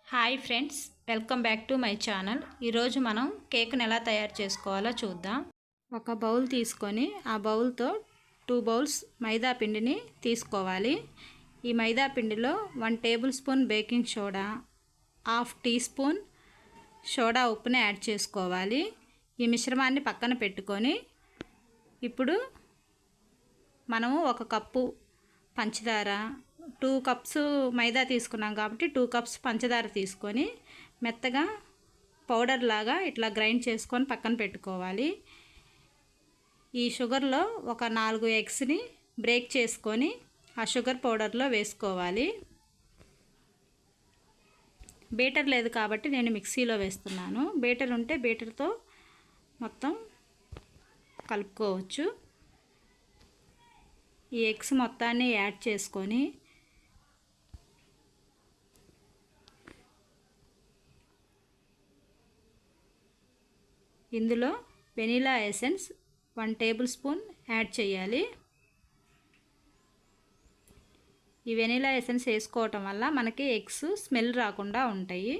Hi friends, welcome back to my channel. ఈరోజు మనం కేక్ని ఎలా తయారు చేసుకోవాలో చూద్దాం. ఒక బౌల్ తీసుకొని ఆ బౌల్తో 2 బౌల్స్ మైదా పిండిని తీసుకోవాలి. ఈ మైదా పిండిలో 1 tablespoon baking soda, 1/2 teaspoon soda ఉప్పుని యాడ్ చేసుకోవాలి. ఈ మిశ్రమాన్ని పక్కన పెట్టుకొని ఇప్పుడు మనము 1 కప్పు పంచదార, 2 కప్స్ మైదా తీసుకున్నాం కాబట్టి 2 కప్స్ పంచదార తీసుకొని మెత్తగా పౌడర్ లాగా ఇట్లా గ్రైండ్ చేసుకొని పక్కన పెట్టుకోవాలి. ఈ షుగర్లో ఒక 4 ఎగ్స్ని బ్రేక్ చేసుకొని ఆ షుగర్ పౌడర్లో వేసుకోవాలి. బీటర్ లేదు కాబట్టి నేను మిక్సీలో వేస్తున్నాను. బీటర్ ఉంటే బీటర్తో మొత్తం కలుపుకోవచ్చు. ఈ ఎగ్స్ మొత్తాన్ని యాడ్ చేసుకొని ఇందులో vanilla essence 1 table spoon add చేయాలి. ఈ వెనిలా ఎసెన్స్ వేసుకోవటం వల్ల మనకి ఎగ్స్ స్మెల్ రాకుండా ఉంటాయి.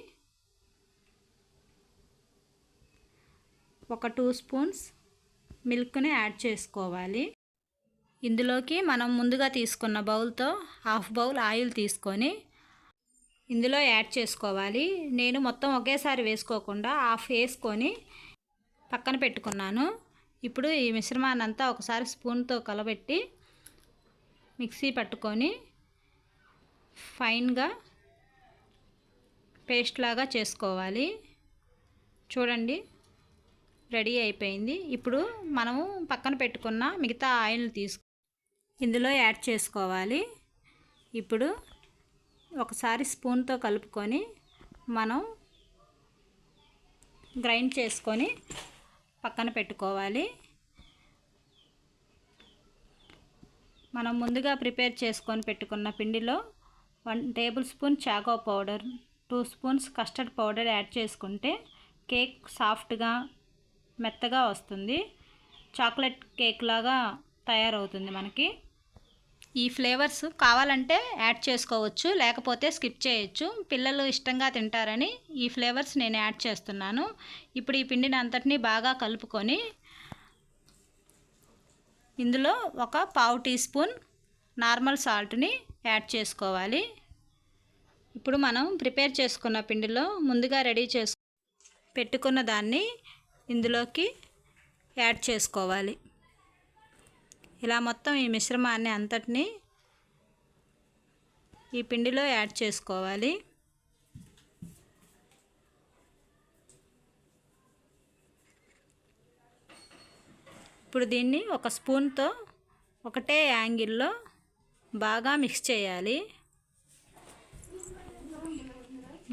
1 2 స్పూన్స్ మిల్క్ని యాడ్ చేసుకోవాలి. ఇందులోకి మనం ముందుగా తీసుకున్న బౌల్తో 1/2 బౌల్ ఆయిల్ తీసుకొని ఇందులో యాడ్ చేసుకోవాలి. నేను మొత్తం ఒకేసారి వేసుకోకుండా 1/2 వేసుకొని పక్కన పెట్టుకున్నాను. ఇప్పుడు ఈ మిశ్రమాన్ని అంతా ఒకసారి స్పూన్తో కలబెట్టి మిక్సీ పట్టుకొని ఫైన్గా పేస్ట్ లాగా చేసుకోవాలి. చూడండి, రెడీ అయిపోయింది. ఇప్పుడు మనము పక్కన పెట్టుకున్న మిగతా ఆయిల్ ఇందులో యాడ్ చేసుకోవాలి. ఇప్పుడు ఒకసారి స్పూన్తో కలుపుకొని మనం గ్రైండ్ చేసుకొని పక్కన పెట్టుకోవాలి. మనం ముందుగా ప్రిపేర్ చేసుకొని పెట్టుకున్న పిండిలో 1 tablespoon choco powder, 2 spoons custard powder add చేసుకుంటే కేక్ సాఫ్ట్గా మెత్తగా వస్తుంది. చాక్లెట్ కేక్ లాగా తయారవుతుంది మనకి. ఈ ఫ్లేవర్స్ కావాలంటే యాడ్ చేసుకోవచ్చు, లేకపోతే స్కిప్ చేయొచ్చు. పిల్లలు ఇష్టంగా తింటారని ఈ ఫ్లేవర్స్ నేను యాడ్ చేస్తున్నాను. ఇప్పుడు ఈ పిండిని అంతటినీ బాగా కలుపుకొని ఇందులో 1/4 టీ స్పూన్ నార్మల్ సాల్ట్ని యాడ్ చేసుకోవాలి. ఇప్పుడు మనం ప్రిపేర్ చేసుకున్న పిండిలో ముందుగా రెడీ పెట్టుకున్న దాన్ని ఇందులోకి యాడ్ చేసుకోవాలి. ఇలా మొత్తం ఈ మిశ్రమాన్ని అంతటినీ ఈ పిండిలో యాడ్ చేసుకోవాలి. ఇప్పుడు దీన్ని ఒక స్పూన్తో ఒకటే యాంగిల్లో బాగా మిక్స్ చేయాలి.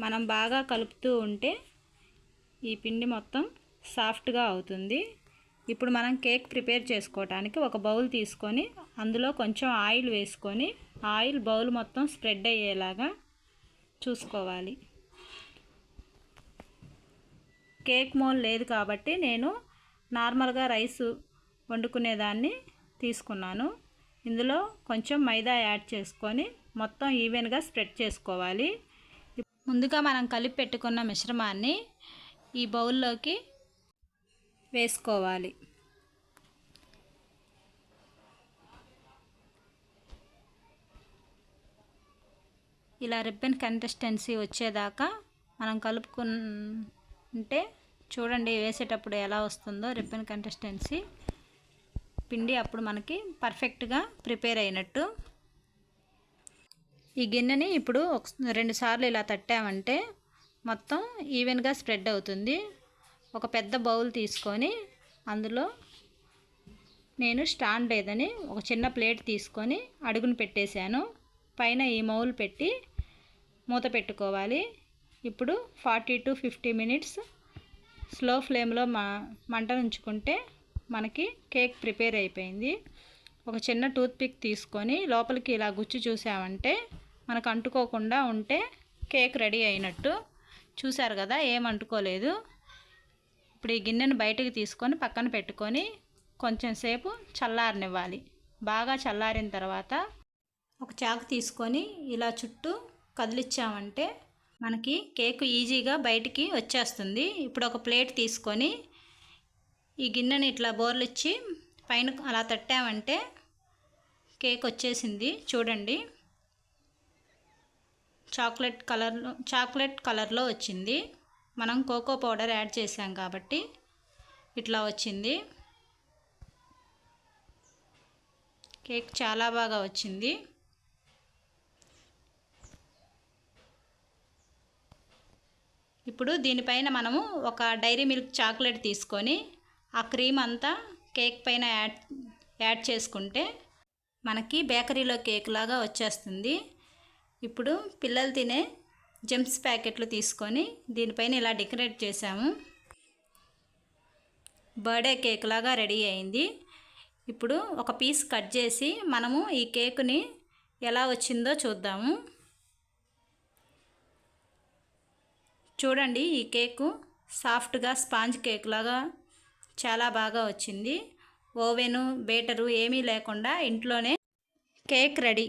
మనం బాగా కలుపుతూ ఉంటే ఈ పిండి మొత్తం సాఫ్ట్గా అవుతుంది. ఇప్పుడు మనం కేక్ ప్రిపేర్ చేసుకోవడానికి ఒక బౌల్ తీసుకొని అందులో కొంచెం ఆయిల్ వేసుకొని ఆయిల్ బౌల్ మొత్తం స్ప్రెడ్ అయ్యేలాగా చూసుకోవాలి. కేక్ మోల్ లేదు కాబట్టి నేను నార్మల్గా రైస్ వండుకునేదాన్ని తీసుకున్నాను. ఇందులో కొంచెం మైదా యాడ్ చేసుకొని మొత్తం ఈవెన్గా స్ప్రెడ్ చేసుకోవాలి. ముందుగా మనం కలిపి పెట్టుకున్న మిశ్రమాన్ని ఈ బౌల్లోకి వేసుకోవాలి. ఇలా రిబ్బన్ కన్సిస్టెన్సీ వచ్చేదాకా మనం కలుపుకుంటే చూడండి వేసేటప్పుడు ఎలా వస్తుందో రిబ్బన్ కన్సిస్టెన్సీ పిండి. అప్పుడు మనకి పర్ఫెక్ట్గా ప్రిపేర్ అయినట్టు. ఈ గిన్నెని ఇప్పుడు 2 సార్లు ఇలా తట్టామంటే మొత్తం ఈవెన్గా స్ప్రెడ్ అవుతుంది. ఒక పెద్ద బౌల్ తీసుకొని అందులో నేను స్టాండ్ లేదని ఒక చిన్న ప్లేట్ తీసుకొని అడుగును పెట్టేశాను. పైన ఈ మౌల్ పెట్టి మూత పెట్టుకోవాలి. ఇప్పుడు 40 to 50 మినిట్స్ స్లో ఫ్లేమ్లో మంట ఉంచుకుంటే మనకి కేక్ ప్రిపేర్ అయిపోయింది. ఒక చిన్న టూత్పిక్ తీసుకొని లోపలికి ఇలా గుచ్చి చూసామంటే మనకు అంటుకోకుండా ఉంటే కేక్ రెడీ అయినట్టు. చూసారు కదా, ఏం అంటుకోలేదు. ఇప్పుడు ఈ గిన్నెను బయటకు తీసుకొని పక్కన పెట్టుకొని కొంచెం సేపు చల్లారనివ్వాలి. బాగా చల్లారిన తర్వాత ఒక చాకు తీసుకొని ఇలా చుట్టూ కదిలిచ్చామంటే మనకి కేక్ ఈజీగా బయటికి వచ్చేస్తుంది. ఇప్పుడు ఒక ప్లేట్ తీసుకొని ఈ గిన్నెని ఇట్లా బోర్లు ఇచ్చి పైన అలా తట్టామంటే కేక్ వచ్చేసింది. చూడండి, చాక్లెట్ కలర్లో వచ్చింది. మనం కోకో పౌడర్ యాడ్ చేసాం కాబట్టి ఇట్లా వచ్చింది. కేక్ చాలా బాగా వచ్చింది. ఇప్పుడు దీనిపైన మనము ఒక డైరీ మిల్క్ చాక్లెట్ తీసుకొని ఆ క్రీమ్ అంతా కేక్ పైన యాడ్ చేసుకుంటే మనకి బేకరీలో కేక్ లాగా వచ్చేస్తుంది. ఇప్పుడు పిల్లలు తినే జెమ్స్ ప్యాకెట్లు తీసుకొని దీనిపైన ఇలా డెకరేట్ చేసాము. బర్త్డే కేక్ లాగా రెడీ అయింది. ఇప్పుడు ఒక పీస్ కట్ చేసి మనము ఈ కేకుని ఎలా వచ్చిందో చూద్దాము. చూడండి, ఈ కేకు సాఫ్ట్గా స్పాంజ్ కేక్ లాగా చాలా బాగా వచ్చింది. ఓవెను, బేటరు ఏమీ లేకుండా ఇంట్లోనే కేక్ రెడీ.